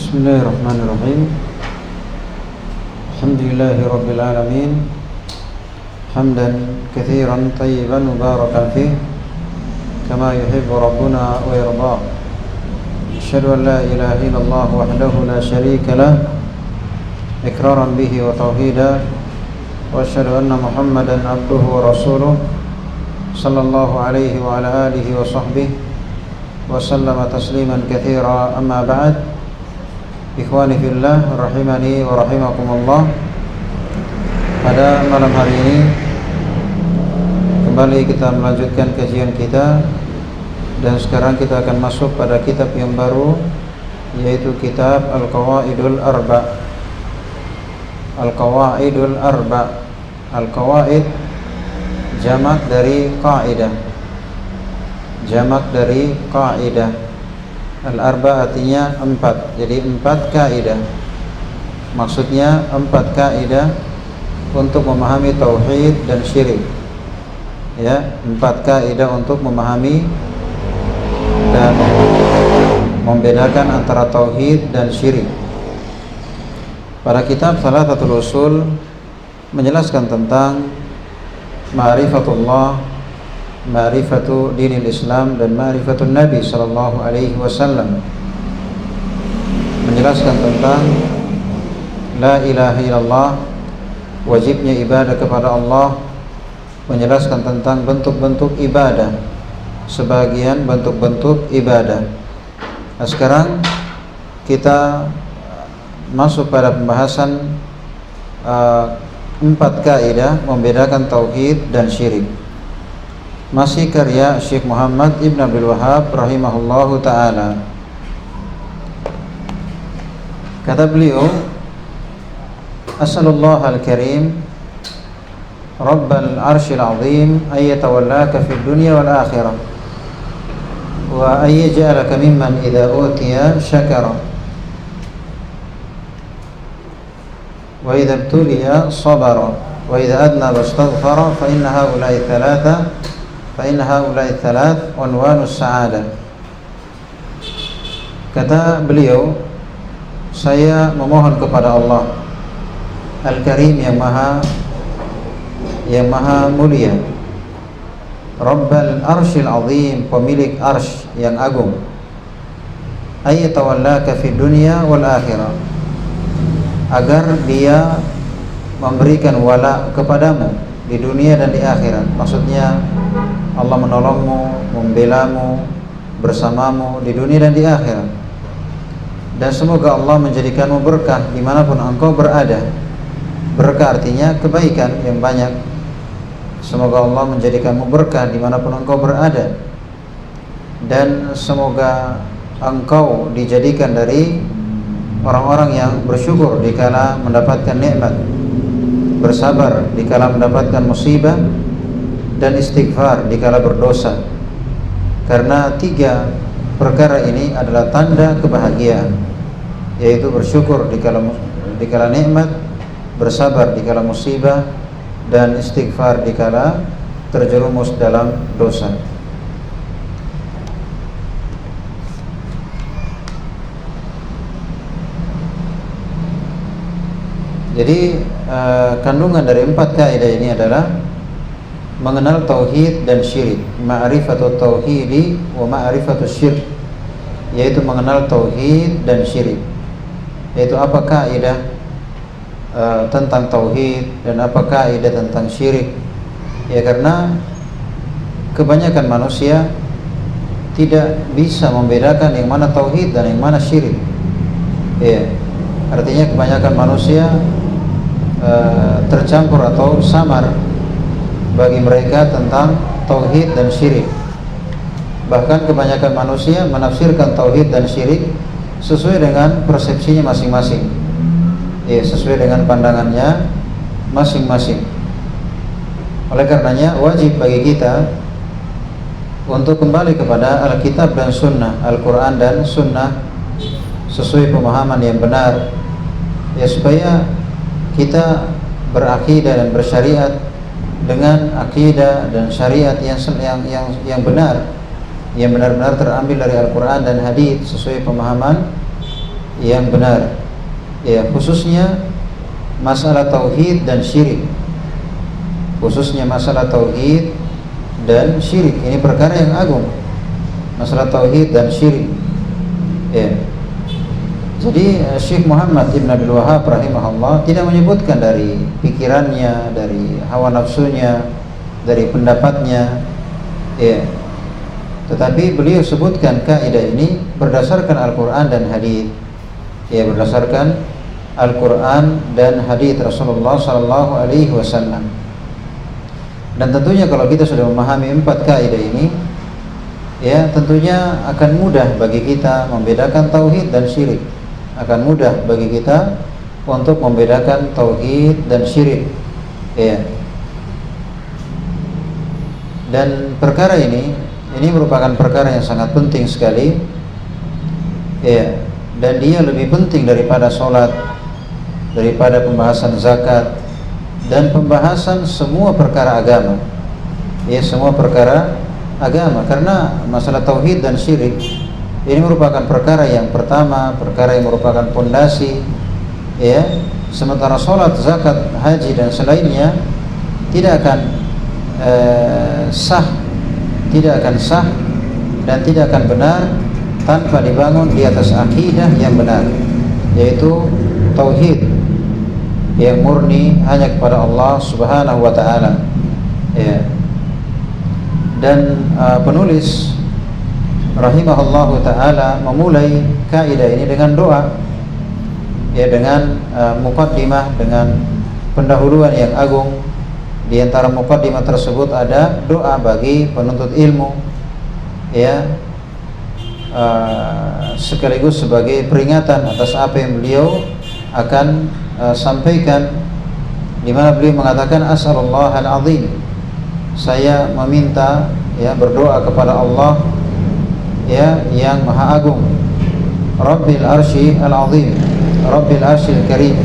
Bismillahirrahmanirrahim. Alhamdulillahi rabbil alamin. Hamdan katsiran tayyiban mubarakan fih kama yuhibbu rabbuna wa yarda. Asyhadu an la ilaha illallah wahdahu la syarika lah iqraran bihi wa tauhida wa asyhadu anna Muhammadan abduhu wa rasuluh sallallahu alaihi wa ala alihi wa sahbihi wa sallama tasliman katsira. Amma ba'd. Ikhwani fillah rahimani wa rahimakumullah. Pada malam hari ini kembali kita melanjutkan kajian kita, dan sekarang kita akan masuk pada kitab yang baru, yaitu kitab Al-Qawaidul Arba. Al-Qawaidul Arba. Al-Qawaid jamak dari qaidah. Jamak dari qaidah. Al-arba artinya empat, jadi empat kaidah. Maksudnya empat kaidah untuk memahami tauhid dan syirik. Ya, empat kaidah untuk memahami dan membedakan antara tauhid dan syirik. Pada kitab Thalathatul Usul menjelaskan tentang ma'rifatullah, ma'rifatu dinil Islam, dan ma'rifatun Nabi sallallahu alaihi wasallam. Menjelaskan tentang la ilaha illallah, wajibnya ibadah kepada Allah. Menjelaskan tentang bentuk-bentuk ibadah, sebagian bentuk-bentuk ibadah. Nah, sekarang kita masuk pada pembahasan empat kaidah membedakan tauhid dan syirik. Masih karya Syekh Muhammad Ibn Abdul Wahhab rahimahullahu ta'ala. Kata beliau, As'alullah al-Karim Rabbal arshil azim ayyatawallaka fid dunya wal akhirah wa ayyaj'alaka mimman idha utiya syakara wa idha ibtuliya sabara wa idha adnaba istaghfara fa inna haula'i thalatha unwanus sa'adah. Kata beliau, saya memohon kepada Allah Al-Karim, yang maha mulia, Rabbal arshil azim, pemilik arsh yang agung, ayyatawallaka fid dunya wal akhirah, agar dia memberikan wala kepadamu di dunia dan di akhirat. Maksudnya Allah menolongmu, membelamu, bersamamu di dunia dan di akhirat. Dan semoga Allah menjadikanmu berkah dimanapun engkau berada. Berkah artinya kebaikan yang banyak. Semoga Allah menjadikanmu berkah dimanapun engkau berada. Dan semoga engkau dijadikan dari orang-orang yang bersyukur dikala mendapatkan nikmat, bersabar dikala mendapatkan musibah, dan istighfar dikala berdosa. Karena tiga perkara ini adalah tanda kebahagiaan, yaitu bersyukur dikala nikmat, bersabar dikala musibah, dan istighfar dikala terjerumus dalam dosa. Jadi kandungan dari empat kaidah ini adalah mengenal tauhid dan syirik, ma'rifatut tauhidi wa ma'rifatus syirk, yaitu mengenal tauhid dan syirik. Yaitu apa kaidah tentang tauhid dan apa kaidah tentang syirik. Ya, karena kebanyakan manusia tidak bisa membedakan yang mana tauhid dan yang mana syirik. Ya, artinya kebanyakan manusia tercampur atau samar bagi mereka tentang tauhid dan syirik. Bahkan kebanyakan manusia menafsirkan tauhid dan syirik sesuai dengan persepsinya masing-masing. Ya, sesuai dengan pandangannya masing-masing. Oleh karenanya wajib bagi kita untuk kembali kepada Alkitab dan Sunnah, Al-Quran dan Sunnah, sesuai pemahaman yang benar, ya, supaya kita berakidah dan bersyariat dengan akidah dan syariat yang benar, yang benar-benar terambil dari Al-Quran dan hadis sesuai pemahaman yang benar, ya, khususnya masalah tauhid dan syirik. Khususnya masalah tauhid dan syirik, ini perkara yang agung. Masalah tauhid dan syirik, ya. Jadi Syekh Muhammad Ibn Abdul Wahhab rahimahullah tidak menyebutkan dari pikirannya, dari hawa nafsunya, dari pendapatnya, ya. Tetapi beliau sebutkan kaidah ini berdasarkan Al-Quran dan hadis, ya, berdasarkan Al-Quran dan hadis Rasulullah Sallallahu Alaihi Wasallam. Dan tentunya kalau kita sudah memahami 4 kaidah ini, ya, tentunya akan mudah bagi kita membedakan tauhid dan syirik. Akan mudah bagi kita untuk membedakan tauhid dan syirik, ya. Dan perkara ini merupakan perkara yang sangat penting sekali, ya. Dan dia lebih penting daripada sholat, daripada pembahasan zakat, dan pembahasan semua perkara agama, ya, semua perkara agama. Karena masalah tauhid dan syirik ini merupakan perkara yang pertama, perkara yang merupakan pondasi, ya. Sementara sholat, zakat, haji dan selainnya tidak akan sah dan tidak akan benar tanpa dibangun di atas akidah yang benar, yaitu tauhid yang murni hanya kepada Allah Subhanahu wa taala, ya. Dan penulis rahimahullahu taala memulai kaidah ini dengan doa, ya, dengan muqaddimah, dengan pendahuluan yang agung. Di antara muqaddimah tersebut ada doa bagi penuntut ilmu, ya, sekaligus sebagai peringatan atas apa yang beliau akan sampaikan, di mana beliau mengatakan as'alullahal azim, saya meminta, ya, berdoa kepada Allah, ya, yang maha agung, Rabbil arsy al-azim, Rabbil arsyil karim,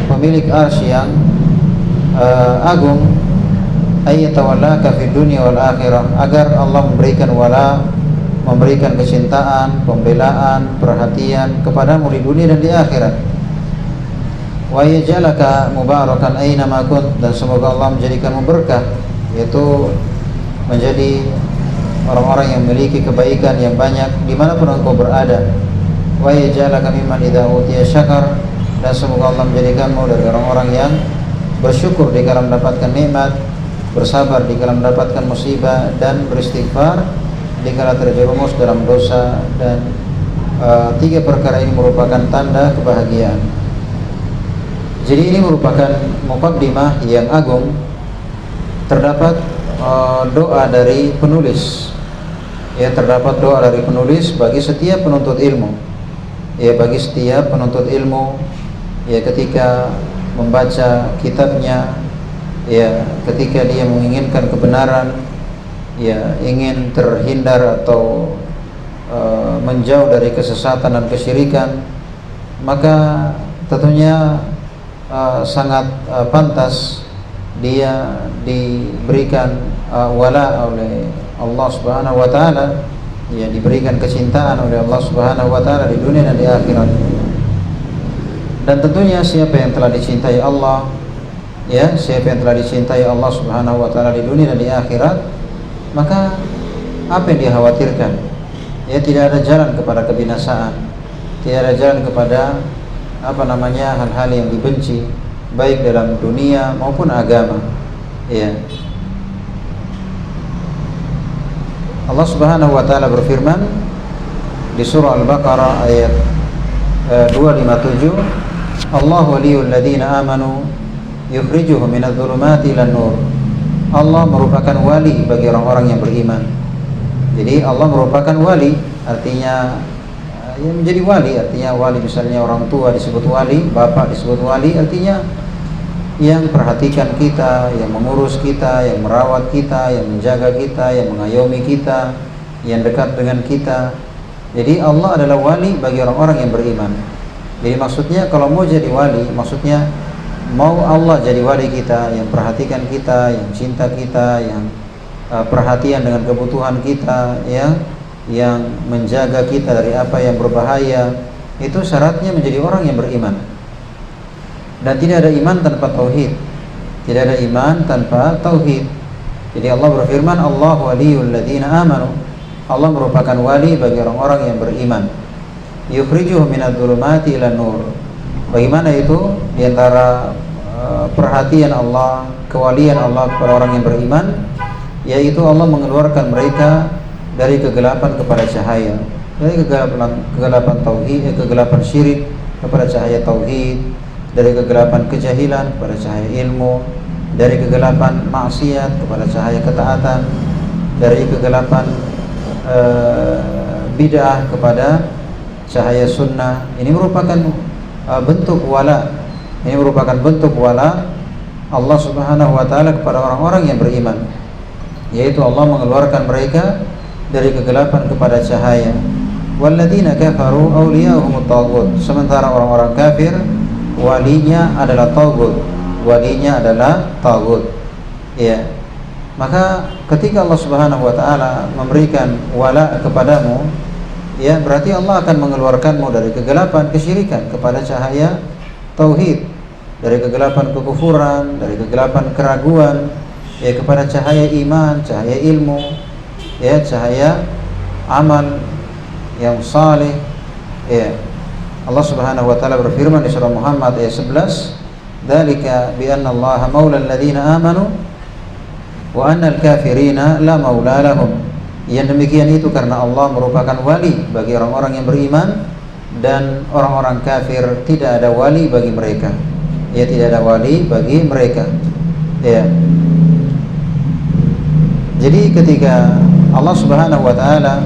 pemilik arsy yang agung, ayyatawallaka fid dunya wal akhirah, agar Allah memberikan wala, memberikan kecintaan, pembelaan, perhatian kepadamu di dunia dan di akhirat. Wa yajalaka mubarakan aina ma kunt, dan semoga Allah menjadikanmu berkah, yaitu menjadi orang-orang yang memiliki kebaikan yang banyak dimanapun engkau berada. Wa yajalaka mimman idza utiya syakar, dan semoga Allah menjadikanmu dari orang-orang yang bersyukur di kala mendapatkan nikmat, bersabar di kala mendapatkan musibah, dan beristighfar di kala terjerumus dalam dosa. Dan 3 perkara ini merupakan tanda kebahagiaan. Jadi ini merupakan muqaddimah yang agung. Terdapat doa dari penulis, ya, terdapat doa dari penulis bagi setiap penuntut ilmu, ya, bagi setiap penuntut ilmu, ya, ketika membaca kitabnya, ya, ketika dia menginginkan kebenaran, ya, ingin terhindar atau menjauh dari kesesatan dan kesyirikan, maka tentunya sangat pantas dia diberikan wala oleh Allah Subhanahu wa taala, ya, diberikan kecintaan oleh Allah Subhanahu wa taala di dunia dan di akhirat. Dan tentunya siapa yang telah dicintai Allah, ya, siapa yang telah dicintai Allah Subhanahu wa taala di dunia dan di akhirat, maka apa yang dia khawatirkan? Ya, tidak ada jalan kepada kebinasaan, tidak ada jalan kepada hal-hal yang dibenci, baik dalam dunia maupun agama, ya. Allah Subhanahu wa taala berfirman di surah Al-Baqarah ayat 257, Allah waliyul ladzina amanu yukhrijuhum minadh-dhulumati ilan nur. Allah merupakan wali bagi orang-orang yang beriman. Jadi Allah merupakan wali, artinya yang menjadi wali, artinya wali misalnya orang tua disebut wali, bapak disebut wali, artinya yang perhatikan kita, yang mengurus kita, yang merawat kita, yang menjaga kita, yang mengayomi kita, yang dekat dengan kita. Jadi Allah adalah wali bagi orang-orang yang beriman. Jadi maksudnya kalau mau jadi wali, maksudnya mau Allah jadi wali kita, yang perhatikan kita, yang cinta kita, yang perhatian dengan kebutuhan kita, yang menjaga kita dari apa yang berbahaya, itu syaratnya menjadi orang yang beriman. Dan tidak ada iman tanpa tauhid. Tidak ada iman tanpa tauhid. Jadi Allah berfirman, Allahu waliyul ladzina amanu. Allah merupakan wali bagi orang-orang yang beriman. Yukhrijuhum minadh-dhulumati ilan nur. Bagaimana itu? Di antara perhatian Allah, kewalian Allah kepada orang yang beriman, yaitu Allah mengeluarkan mereka dari kegelapan kepada cahaya, dari kegelapan tauhid, kegelapan syirik kepada cahaya tauhid, dari kegelapan kejahilan kepada cahaya ilmu, dari kegelapan maksiat kepada cahaya ketaatan, dari kegelapan bid'ah kepada cahaya sunnah. Ini merupakan bentuk wala. Ini merupakan bentuk wala Allah Subhanahu wa taala kepada orang-orang yang beriman, yaitu Allah mengeluarkan mereka dari kegelapan kepada cahaya. Walladzina kafaru awliya'uhumut taghut. Sementara orang-orang kafir walinya adalah taghut. Walinya adalah taghut. Ya. Maka ketika Allah Subhanahu wa taala memberikan wala kepadamu, ya berarti Allah akan mengeluarkanmu dari kegelapan kesyirikan kepada cahaya tauhid, dari kegelapan kekufuran, dari kegelapan keraguan, ya kepada cahaya iman, cahaya ilmu, ya cahaya amal yang saleh. Ya. Allah Subhanahu wa taala berfirman di surah Muhammad ayat 11, "Dzalika bi anna Allaha maulal ladzina amanu wa annal kafirina la maula lahum." Yang demikian itu karena Allah merupakan wali bagi orang-orang yang beriman, dan orang-orang kafir tidak ada wali bagi mereka. Ya, tidak ada wali bagi mereka. Ya. Jadi ketika Allah Subhanahu wa taala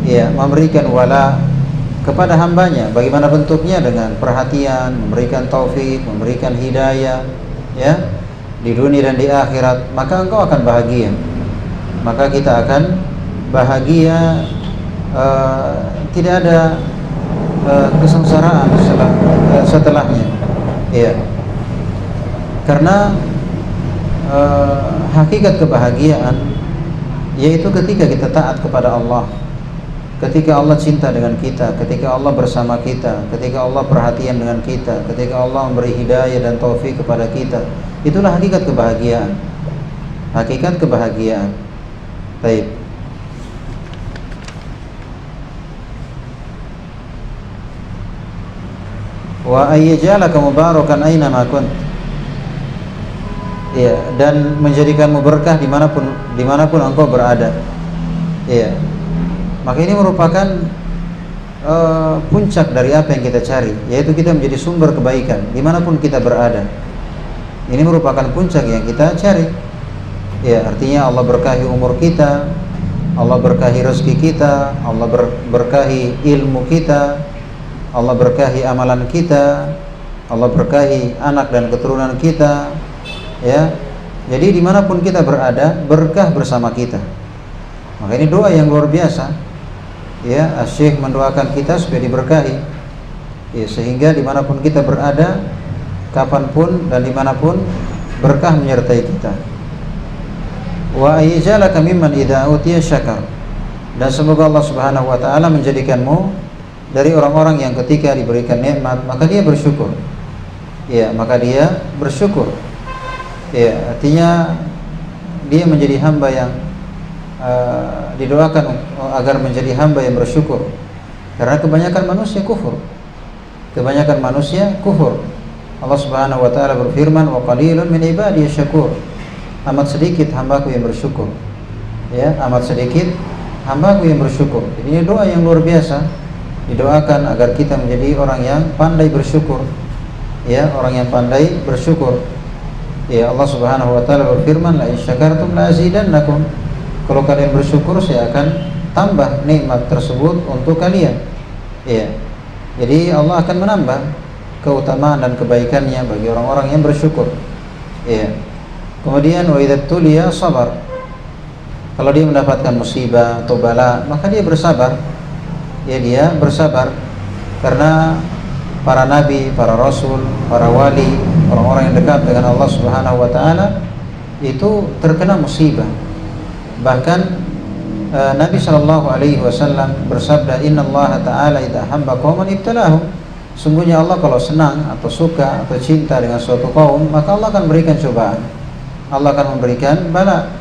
ya memberikan wala kepada hambanya, bagaimana bentuknya? Dengan perhatian, memberikan taufik, memberikan hidayah, ya, di dunia dan di akhirat, maka engkau akan bahagia. Maka kita akan bahagia, tidak ada kesengsaraan setelahnya. Ya. Karena hakikat kebahagiaan yaitu ketika kita taat kepada Allah, ketika Allah cinta dengan kita, ketika Allah bersama kita, ketika Allah perhatian dengan kita, ketika Allah memberi hidayah dan taufik kepada kita. Itulah hakikat kebahagiaan. Hakikat kebahagiaan. Baik. Wa ayyajalaka mubarakan aina ma kunt. Ya, dan menjadikanmu berkah dimanapun engkau berada. Ya. Maka ini merupakan puncak dari apa yang kita cari, yaitu kita menjadi sumber kebaikan dimanapun kita berada. Ini merupakan puncak yang kita cari. Ya, artinya Allah berkahi umur kita, Allah berkahi rezeki kita, Allah berkahi ilmu kita, Allah berkahi amalan kita, Allah berkahi anak dan keturunan kita. Ya, jadi dimanapun kita berada, berkah bersama kita. Maka ini doa yang luar biasa. Ya, Syekh mendoakan kita supaya diberkahi. Ya, sehingga dimanapun kita berada, kapanpun dan dimanapun, berkah menyertai kita. Wa ayyajalaka mimman idza utiya syakar. Dan semoga Allah Subhanahu wa taala menjadikanmu dari orang-orang yang ketika diberikan nikmat maka dia bersyukur. Ya, maka dia bersyukur. Ya, artinya dia menjadi hamba yang didoakan agar menjadi hamba yang bersyukur. Karena kebanyakan manusia kufur. Kebanyakan manusia kufur. Allah Subhanahu wa taala berfirman, "Wa qalilun min ibadiyasy syakur." Amat sedikit hambaku yang bersyukur. Ya, amat sedikit hambaku yang bersyukur. Jadi ini doa yang luar biasa. Didoakan agar kita menjadi orang yang pandai bersyukur. Ya, orang yang pandai bersyukur. Ya, Allah Subhanahu wa taala berfirman, "La in syakartum la azidannakum." Kalau kalian bersyukur, saya akan tambah nikmat tersebut untuk kalian. Ya. Jadi Allah akan menambah keutamaan dan kebaikannya bagi orang-orang yang bersyukur. Ya. Kemudian wa idza tuliya sabar. Kalau dia mendapatkan musibah atau bala, maka dia bersabar. Ya, dia bersabar. Karena para nabi, para rasul, para wali, orang-orang yang dekat dengan Allah Subhanahu wa taala itu terkena musibah. Bahkan Nabi Shallallahu Alaihi Wasallam bersabda, Inna Allah Taala idza habba qauman ibtalahum. Sungguhnya Allah kalau senang atau suka atau cinta dengan suatu kaum, maka Allah akan berikan cobaan. Allah akan memberikan bala.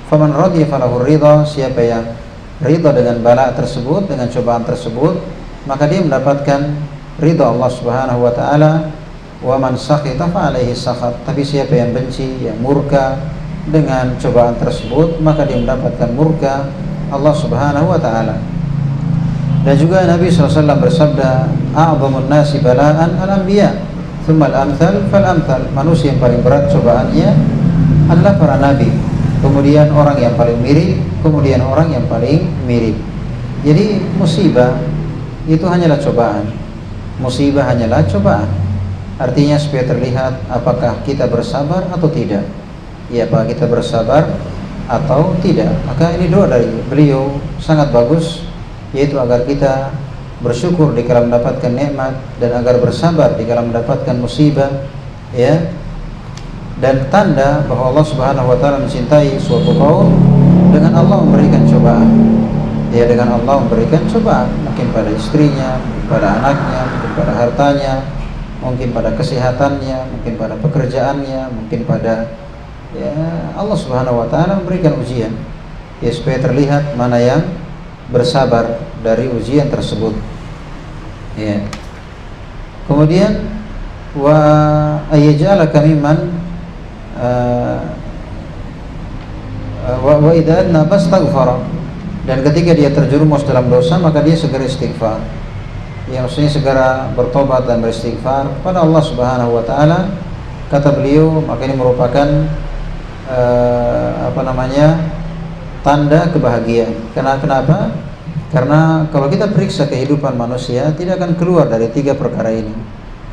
Faman radiya falahu ridha. Siapa yang ridha dengan bala tersebut, dengan cobaan tersebut, maka dia mendapatkan ridha Allah Subhanahu wa taala. Wa man sakhita fa alaihi sakhat. Tapi siapa yang benci, yang murka dengan cobaan tersebut, maka dia mendapatkan murka Allah Subhanahu wa taala. Dan juga Nabi SAW bersabda, a'zamun nasi bala'an al-anbiya, thumma al-amthal fal-amthal. Manusia yang paling berat cobaannya adalah para nabi, kemudian orang yang paling mirip, kemudian orang yang paling mirip. Jadi musibah itu hanyalah cobaan. Musibah hanyalah cobaan. Artinya supaya terlihat apakah kita bersabar atau tidak. Ya, apakah kita bersabar atau tidak. Maka ini doa dari beliau sangat bagus, yaitu agar kita bersyukur di dalam mendapatkan nikmat dan agar bersabar di dalam mendapatkan musibah, ya. Dan tanda bahwa Allah Subhanahu wa taala mencintai suatu kaum dengan Allah memberikan cobaan. Ya, dengan Allah memberikan cobaan, mungkin pada istrinya, mungkin pada anaknya, mungkin pada hartanya, mungkin pada kesehatannya, mungkin pada pekerjaannya, mungkin pada, ya, Allah Subhanahu wa taala memberikan ujian, ya, supaya terlihat mana yang bersabar dari ujian tersebut. Ya. Kemudian wa ayyaj'alaka mimman wa idza adna bastaghfara. Dan ketika dia terjerumus dalam dosa, maka dia segera istighfar. Ya, maksudnya segera bertobat dan beristighfar kepada Allah Subhanahu wa taala. Kata beliau, maka ini merupakan tanda kebahagiaan. Kenapa? Karena kalau kita periksa kehidupan manusia, tidak akan keluar dari tiga perkara ini.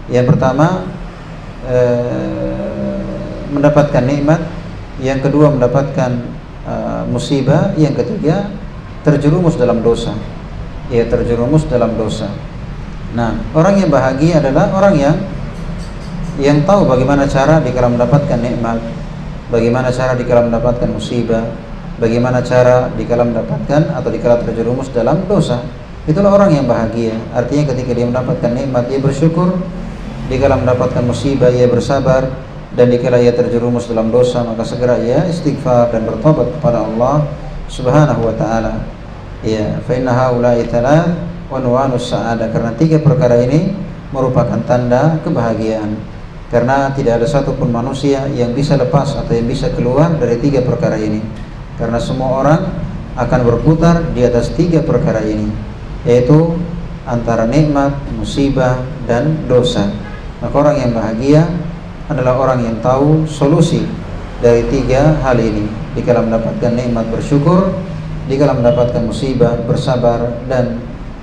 Yang pertama, mendapatkan nikmat. Yang kedua, mendapatkan musibah. Yang ketiga, terjerumus dalam dosa. Ya, terjerumus dalam dosa. Nah, orang yang bahagia adalah orang yang tahu bagaimana cara di dalam mendapatkan nikmat, bagaimana cara di dalam mendapatkan musibah, bagaimana cara di dalam mendapatkan atau di dalam terjerumus dalam dosa. Itulah orang yang bahagia. Artinya ketika dia mendapatkan nikmat, dia bersyukur. Di dalam mendapatkan musibah, ia bersabar. Dan dikala ia terjerumus dalam dosa, maka segera ia istighfar dan bertobat kepada Allah Subhanahu wa taala. Ya, fa inna haula'i thalath wanwanus sa'adah. Karena tiga perkara ini merupakan tanda kebahagiaan. Karena tidak ada satupun manusia yang bisa lepas atau yang bisa keluar dari tiga perkara ini. Karena semua orang akan berputar di atas tiga perkara ini, yaitu antara nikmat, musibah, dan dosa. Maka orang yang bahagia adalah orang yang tahu solusi dari tiga hal ini. Di dalam mendapatkan nikmat bersyukur, di dalam mendapatkan musibah bersabar, dan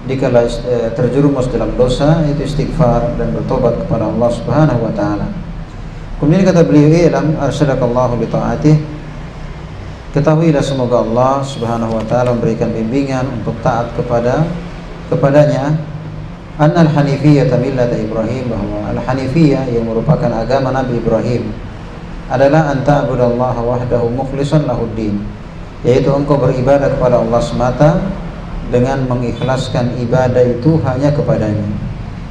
dikala terjerumus dalam dosa itu istighfar dan bertobat kepada Allah Subhanahu wa taala. Kemudian kata beliau, "Ilam arsyadakallahu li ta'atih." Ketahuilah semoga Allah Subhanahu wa taala memberikan bimbingan untuk taat kepadanya. Annal hanifiyah millata Ibrahim, bahwa al-hanifiyah yang merupakan agama Nabi Ibrahim adalah an ta'budallaha wahdahu mukhlishan lahuddin, yaitu engkau beribadah kepada Allah semata dengan mengikhlaskan ibadah itu hanya kepadanya.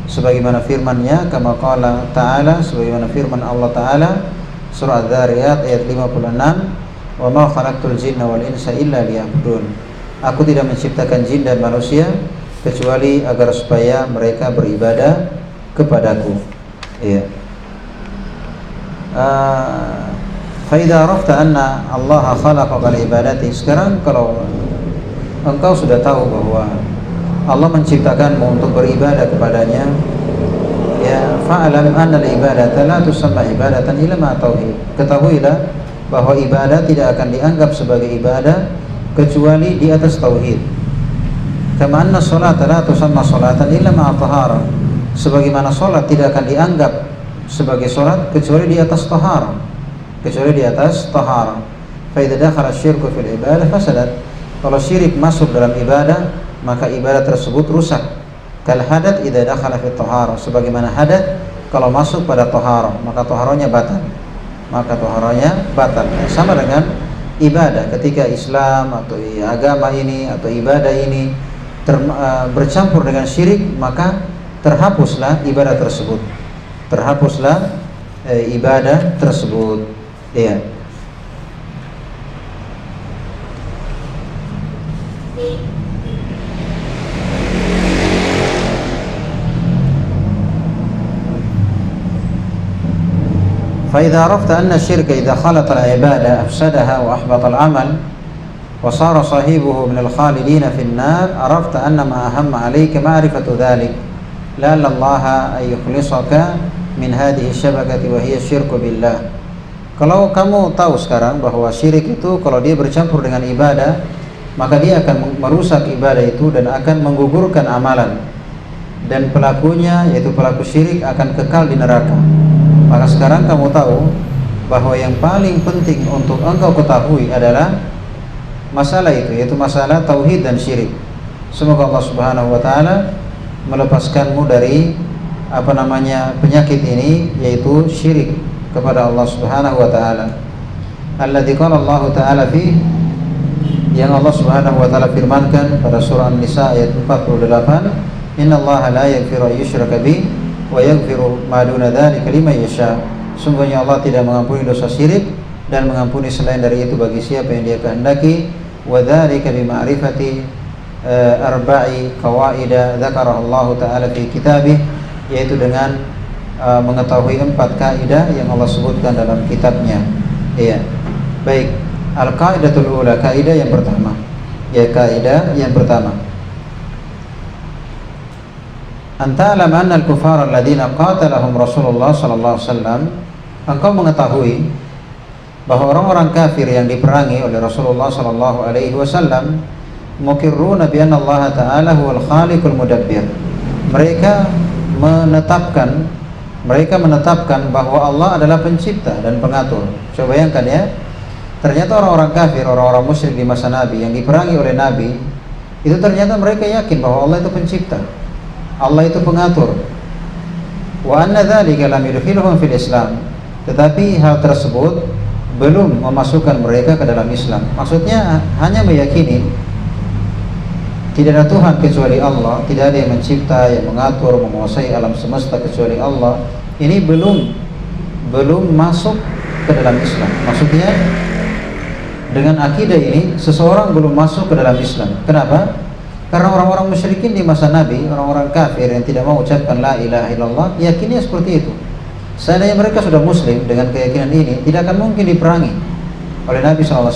Sebagaimana firman-Nya, kama qala ta'ala, sebagaimana firman Allah Ta'ala surah Adz-Dzariyat ayat 56, "Wa ma khalaqtul jinna wal insa illa liya'budun." Aku tidak menciptakan jin dan manusia kecuali agar supaya mereka beribadah kepadaku. Iya. Fa idza arafta anna Allah khalaqa li ibadati. Sekarang kalau engkau sudah tahu bahwa Allah menciptakanmu untuk beribadah kepadanya, ya, fa'alam anna al-ibadata la tusamma ibadatan illa ma tauhid. Ketahuilah bahwa ibadah tidak akan dianggap sebagai ibadah kecuali di atas tauhid. Kama anna sholata la tusamma sholatan illa ma tahara. Sebagaimana salat tidak akan dianggap sebagai salat kecuali di atas taharah, kecuali di atas taharah. Fa idza dakhala syirku fil ibadah fasadat. Kalau syirik masuk dalam ibadah, maka ibadah tersebut rusak. Kal hadath idza dakhala fit taharah. Sebagaimana hadath kalau masuk pada taharah, maka taharahnya batal. Sama dengan ibadah, ketika Islam atau agama ini atau ibadah ini bercampur dengan syirik, maka terhapuslah ibadah tersebut. Terhapuslah ibadah tersebut. Ya. فإذا عرفت أن الشرك إذا خلط العبادة أفسدها وأحبط العمل وصار صاحبه من الخالدين في النار عرفت أن ما أهم عليك معرفة ذلك لعل الله أن يخلصك من هذه الشبكة وهي الشرك بالله. Kalau kamu tahu sekarang bahwa syirik itu kalau dia bercampur dengan ibadah, maka dia akan merusak ibadah itu dan akan menggugurkan amalan, dan pelakunya yaitu pelaku syirik akan kekal di neraka. Maka sekarang kamu tahu bahwa yang paling penting untuk engkau ketahui adalah masalah itu, yaitu masalah tauhid dan syirik. Semoga Allah Subhanahu wa taala melepaskanmu dari penyakit ini, yaitu syirik kepada Allah Subhanahu wa taala. Alladzi qala Allah taala fi, yang Allah Subhanahu wa taala firmankan pada surah An-Nisa ayat 48, innallaha la yaghfiru an yushraka bihi wa yaghfiru ma duna dzalika liman yasha. Sungguhnya Allah tidak mengampuni dosa syirik dan mengampuni selain dari itu bagi siapa yang Dia kehendaki. Wa dzalika bi ma'rifati arba'i qawaida dzakara Allah taala fi kitabih, yaitu dengan mengetahui 4 kaidah yang Allah sebutkan dalam kitabnya. Iya. Baik, al-qaidatul ula, kaidah yang pertama. Ya, kaidah yang pertama. Anta alam anna al-kufara alladziina qatalahum Rasulullah sallallahu alaihi wasallam, engkau mengetahui bahwa orang-orang kafir yang diperangi oleh Rasulullah sallallahu alaihi wasallam muqirruna bi anna Allah ta'ala huwal khaliqul mudabbir. Mereka menetapkan bahwa Allah adalah pencipta dan pengatur. Coba bayangkan ya, ternyata orang-orang kafir, orang-orang musyrik di masa Nabi yang diperangi oleh Nabi, itu ternyata mereka yakin bahwa Allah itu pencipta, Allah itu pengatur. Wa anna dzalika lam yudkhiluhum fil Islam. Tetapi hal tersebut belum memasukkan mereka ke dalam Islam. Maksudnya hanya meyakini tidak ada Tuhan kecuali Allah, tidak ada yang mencipta, yang mengatur, menguasai alam semesta kecuali Allah. Ini belum masuk ke dalam Islam. Maksudnya dengan akidah ini seseorang belum masuk ke dalam Islam. Kenapa? Karena orang-orang musyrikin di masa Nabi, orang-orang kafir yang tidak mau ucapkan la ilaha illallah, yakinnya seperti itu. Seandainya mereka sudah muslim dengan keyakinan ini, tidak akan mungkin diperangi oleh Nabi SAW,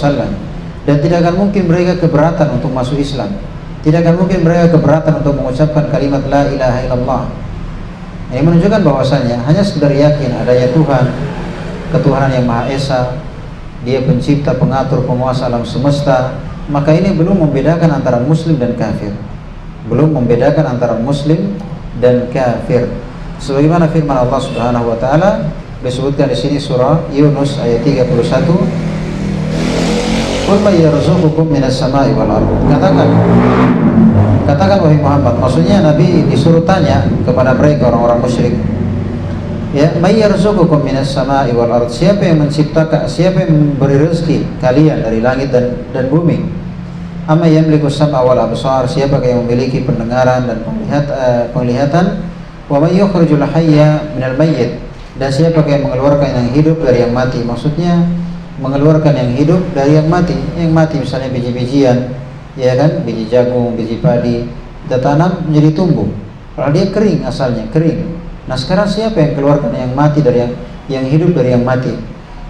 dan tidak akan mungkin mereka keberatan untuk masuk Islam. Tidak akan mungkin mereka keberatan untuk mengucapkan kalimat la ilaha illallah. Ini menunjukkan bahwasanya hanya sekedar yakin adanya Tuhan, ketuhanan yang Maha Esa, Dia pencipta, pengatur, penguasa alam semesta, maka ini belum membedakan antara muslim dan kafir. Belum membedakan antara muslim dan kafir. Sebagaimana firman Allah Subhanahu wa taala disebutkan di sini surah Yunus ayat 31, "Qul may yarzuqukum minas sama'i wal ardh." Katakan wahai Muhammad, maksudnya Nabi disuruh tanya kepada mereka orang-orang musyrik. Ya, may yarzuqukum minas sama'i wal ardh. Siapa yang menciptakan, siapa yang memberi rezeki kalian dari langit dan bumi? Amma yamliku sam'a wal absar. Siapa yang memiliki pendengaran dan penglihatan? Wa may yukhrijul hayya minal mayyit. Dan siapa yang mengeluarkan yang hidup dari yang mati? Maksudnya mengeluarkan yang hidup dari yang mati. Yang mati misalnya biji-bijian, ya kan, biji jagung, biji padi, kita tanam menjadi tumbuh. Kalau dia kering, asalnya kering. Nah sekarang siapa yang keluarkan yang mati dari yang hidup dari yang mati?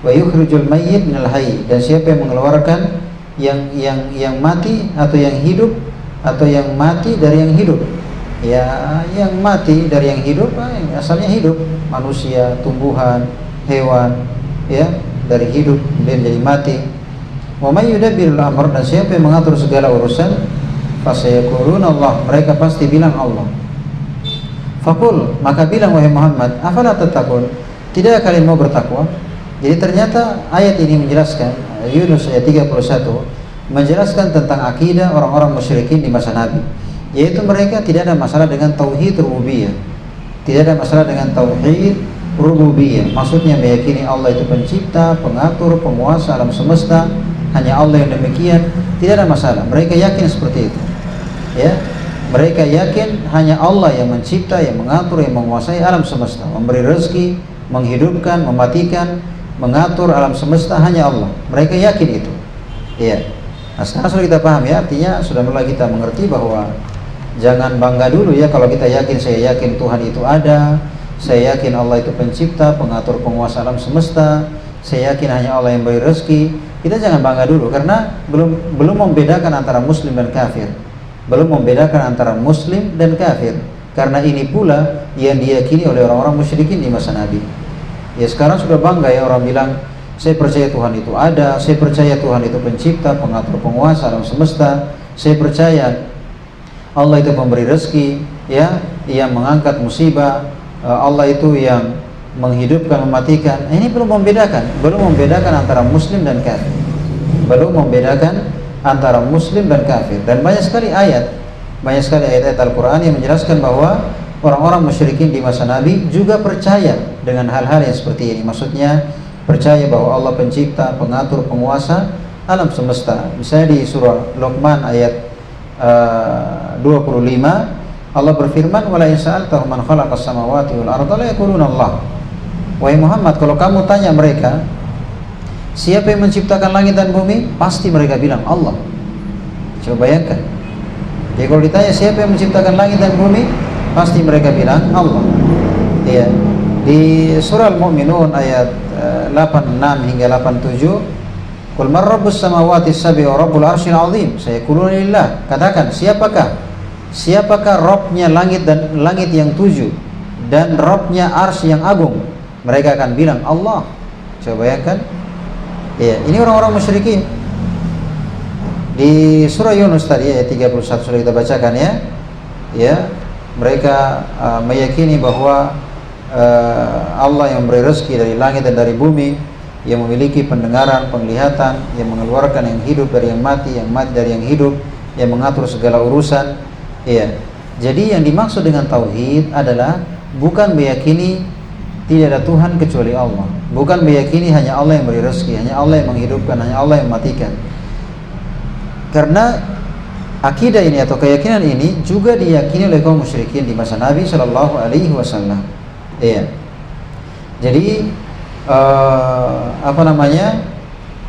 Wa yukhrijul mayyit minal hayy. Dan siapa yang mengeluarkan yang mati atau yang hidup atau yang mati dari yang hidup? Ya, yang mati dari yang hidup, yang asalnya hidup, manusia, tumbuhan, hewan, ya, dari hidup kemudian jadi mati. Wa may yudabbirul amr. Dan siapa yang mengatur segala urusan? Fasayaquluna Allah. Mereka pasti bilang Allah. Faqul, maka bilang wahai Muhammad, afala tattaqun, tidak kalian mau bertakwa? Jadi ternyata ayat ini menjelaskan, Yunus ayat 31 menjelaskan tentang akidah orang-orang musyrikin di masa Nabi, yaitu mereka tidak ada masalah dengan tauhid rububiyah. Tidak ada masalah dengan tauhid rububiyah. Maksudnya meyakini Allah itu pencipta, pengatur, penguasa alam semesta, hanya Allah yang demikian, tidak ada masalah. Mereka yakin seperti itu. Ya, mereka yakin hanya Allah yang mencipta, yang mengatur, yang menguasai alam semesta, memberi rezeki, menghidupkan, mematikan, mengatur alam semesta hanya Allah. Mereka yakin itu. Iya. Nah, sekarang sudah kita paham ya, artinya sudah mulai kita mengerti bahwa jangan bangga dulu ya kalau kita yakin, saya yakin Tuhan itu ada, saya yakin Allah itu pencipta, pengatur, penguasa alam semesta, saya yakin hanya Allah yang beri rezeki. Kita jangan bangga dulu karena belum membedakan antara muslim dan kafir. Belum membedakan antara muslim dan kafir. Karena ini pula yang diyakini oleh orang-orang musyrikin di masa Nabi. Ya sekarang sudah bangga ya orang bilang, saya percaya Tuhan itu ada, saya percaya Tuhan itu pencipta, pengatur, penguasa alam semesta, saya percaya Allah itu memberi rezeki, ya, yang mengangkat musibah, Allah itu yang menghidupkan, mematikan. Ini belum membedakan antara muslim dan kafir. Belum membedakan antara muslim dan kafir. Dan banyak sekali ayat-ayat Al-Quran yang menjelaskan bahwa orang-orang musyrikin di masa Nabi juga percaya dengan hal-hal yang seperti ini. Maksudnya percaya bahwa Allah pencipta, pengatur, penguasa alam semesta. Misalnya di surah Luqman ayat 25 Allah berfirman, "Wala in sa'altahum man khalaqas samawati wal arda la yaquluna Allah." Wahai Muhammad, kalau kamu tanya mereka siapa yang menciptakan langit dan bumi, pasti mereka bilang Allah. Coba bayangkan. Jadi kalau ditanya siapa yang menciptakan langit dan bumi, pasti mereka bilang Allah. Iya. Di surah Al-Mu'minun ayat 86 hingga 87, "Qul man rabbus samawati sab'i wa rabbul arsyil 'azim?" Sayaquluna lillah. Katakan, siapakah Rabbnya langit dan langit yang 7 dan Rabbnya arsy yang agung? Mereka akan bilang Allah. Coba bayangkan. Ya, ini orang-orang musyrikin. Di surah Yunus tadi ayat 31 sudah kita bacakan ya. Ya, mereka meyakini bahwa Allah yang memberi rezeki dari langit dan dari bumi, yang memiliki pendengaran, penglihatan, yang mengeluarkan yang hidup dari yang mati dari yang hidup, yang mengatur segala urusan. Ya. Jadi yang dimaksud dengan tauhid adalah bukan meyakini tidak ada Tuhan kecuali Allah, bukan meyakini hanya Allah yang beri rezeki, hanya Allah yang menghidupkan, hanya Allah yang mematikan. Karena akidah ini atau keyakinan ini juga diyakini oleh kaum musyrikin di masa Nabi Shallallahu Alaihi Wasallam. Iya. Jadi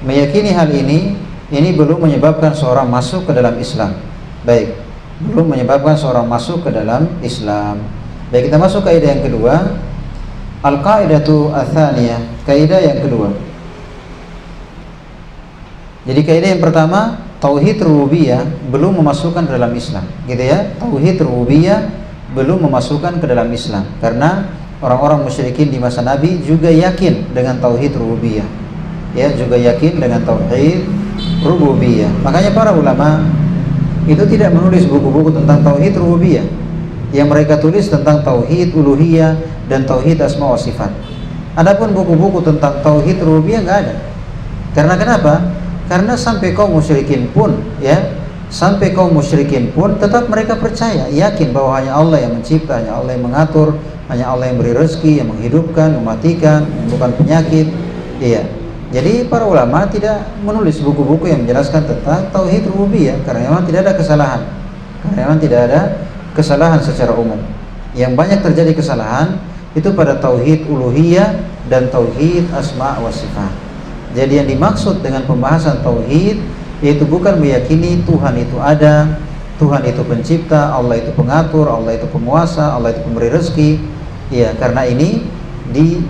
meyakini hal ini belum menyebabkan seorang masuk ke dalam Islam. Baik, belum menyebabkan seorang masuk ke dalam Islam. Baik, kita masuk ke kaidah yang kedua. Al-qaidatu ats-tsaniyah, kaidah yang kedua. Jadi kaidah yang pertama, tauhid rububiyah belum memasukkan ke dalam Islam, gitu ya. Tauhid rububiyah belum memasukkan ke dalam Islam karena orang-orang musyrikin di masa Nabi juga yakin dengan tauhid rububiyah. Ya, juga yakin dengan tauhid rububiyah. Makanya para ulama itu tidak menulis buku-buku tentang tauhid rububiyah. Yang mereka tulis tentang tauhid uluhiyah dan tauhid asma wa sifat. Adapun buku-buku tentang tauhid rububiyah enggak ada. Karena kenapa? Karena sampai kaum musyrikin pun tetap mereka percaya, yakin bahwa hanya Allah yang mencipta, hanya Allah yang mengatur, hanya Allah yang beri rezeki, yang menghidupkan, mematikan, menyembuhkan penyakit. Iya. Jadi para ulama tidak menulis buku-buku yang menjelaskan tentang tauhid rububiyah karena memang tidak ada kesalahan secara umum. Yang banyak terjadi kesalahan itu pada tauhid uluhiyah dan tauhid asma wa sifat. Jadi yang dimaksud dengan pembahasan tauhid yaitu bukan meyakini Tuhan itu ada, Tuhan itu pencipta, Allah itu pengatur, Allah itu penguasa, Allah itu pemberi rezeki. Ya, karena ini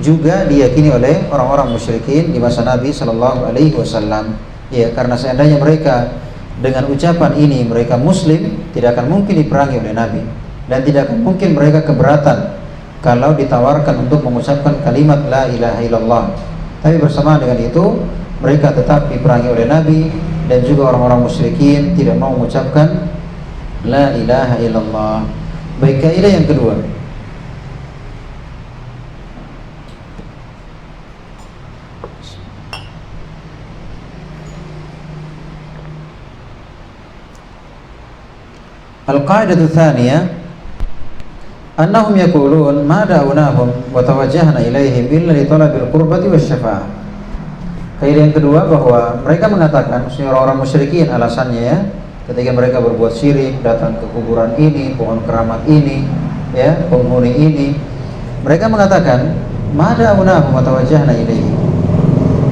juga diyakini oleh orang-orang musyrikin di masa Nabi Shallallahu Alaihi Wasallam. Ya, karena seandainya mereka dengan ucapan ini mereka muslim, tidak akan mungkin diperangi oleh Nabi, dan tidak akan mungkin mereka keberatan kalau ditawarkan untuk mengucapkan kalimat la ilaha illallah. Tapi bersama dengan itu mereka tetap diperangi oleh Nabi, dan juga orang-orang musyrikin tidak mau mengucapkan la ilaha illallah. Baik, kaidah yang kedua. Al-qaidatu tsaniyah annahum yaqulun ma da'unahum wa tawajjahna ilaihim illa li talabil qurbati wasyafa'ah. Kaidah yang kedua bahwa mereka mengatakan, orang-orang musyrikin alasannya ya, ketika mereka berbuat syirik, datang ke kuburan ini, pohon keramat ini, ya, penghuni ini, mereka mengatakan, mada'unahum wa tawajjahna ilaihi.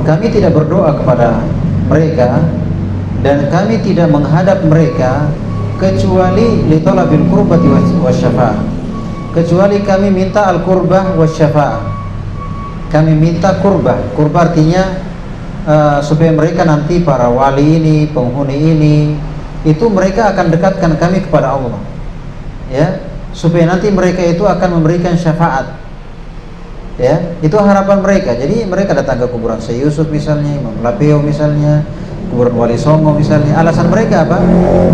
Kami tidak berdoa kepada mereka dan kami tidak menghadap mereka kecuali li talabil qurbati wasyafa'ah. Kecuali kami minta al-qurbah wasyafa'ah. Kami minta kurbah. Kurbah artinya supaya mereka nanti para wali ini, penghuni ini, itu mereka akan dekatkan kami kepada Allah, ya, supaya nanti mereka itu akan memberikan syafaat, ya, itu harapan mereka. Jadi mereka datang ke kuburan Syekh Yusuf misalnya, Imam Lapeo misalnya, kuburan Wali Songo misalnya. Alasan mereka apa?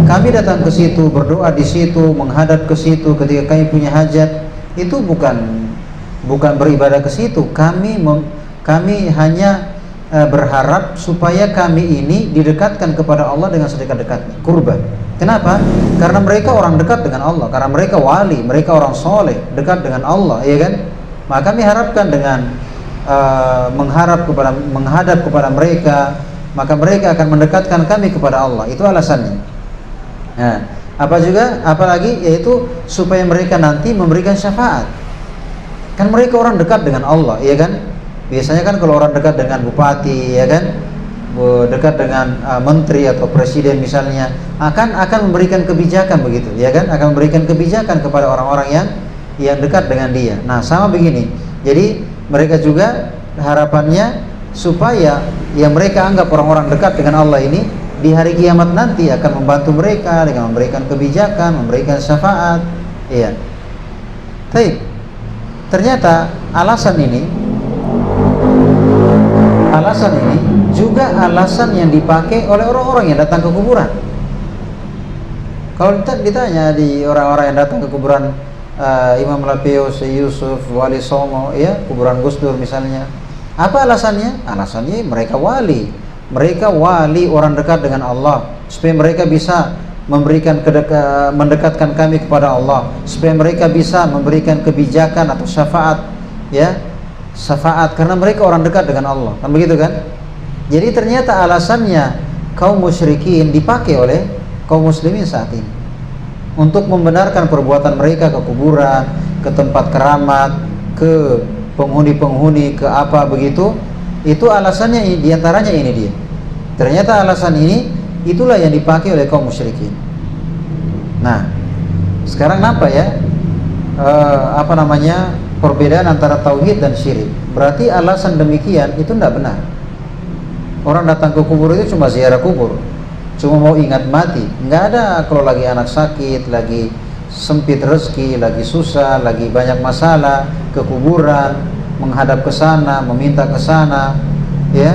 Kami datang ke situ, berdoa di situ, menghadap ke situ ketika kami punya hajat. Itu bukan beribadah ke situ. Kami hanya berharap supaya kami ini didekatkan kepada Allah dengan sedekat-dekatnya, kurban. Kenapa? Karena mereka orang dekat dengan Allah, karena mereka wali, mereka orang soleh, dekat dengan Allah, ya kan? Maka kami harapkan dengan menghadap kepada mereka, maka mereka akan mendekatkan kami kepada Allah. Itu alasannya. Nah, apalagi yaitu supaya mereka nanti memberikan syafaat. Kan mereka orang dekat dengan Allah, ya kan? Biasanya kan kalau orang dekat dengan bupati, ya kan, dekat dengan menteri atau presiden misalnya, akan memberikan kebijakan begitu, ya kan, akan memberikan kebijakan kepada orang-orang yang dekat dengan dia. Nah, sama begini. Jadi mereka juga harapannya supaya yang mereka anggap orang-orang dekat dengan Allah ini di hari kiamat nanti akan membantu mereka dengan memberikan kebijakan, memberikan syafaat. Iya. Baik. Ternyata alasan ini juga alasan yang dipakai oleh orang-orang yang datang ke kuburan. Kalau ditanya di orang-orang yang datang ke kuburan Imam Lapeo, Syekh Yusuf, Wali Songo, ya, kuburan Gus Dur misalnya, apa alasannya? Alasannya mereka wali, orang dekat dengan Allah, supaya mereka bisa mendekatkan kami kepada Allah, supaya mereka bisa memberikan kebijakan atau syafaat, ya, syafaat, karena mereka orang dekat dengan Allah, kan begitu kan? Jadi ternyata alasannya kaum musyrikin dipakai oleh kaum muslimin saat ini untuk membenarkan perbuatan mereka ke kuburan, ke tempat keramat, ke penghuni-penghuni, ke apa begitu. Itu alasannya, diantaranya ini dia. Ternyata alasan ini itulah yang dipakai oleh kaum musyrikin. Nah, sekarang apa ya? Perbedaan antara tauhid dan syirik. Berarti alasan demikian itu tidak benar. Orang datang ke kubur itu cuma ziarah kubur, cuma mau ingat mati. Nggak ada kalau lagi anak sakit, lagi sempit rezeki, lagi susah, lagi banyak masalah, ke kuburan, menghadap ke sana, meminta ke sana, ya.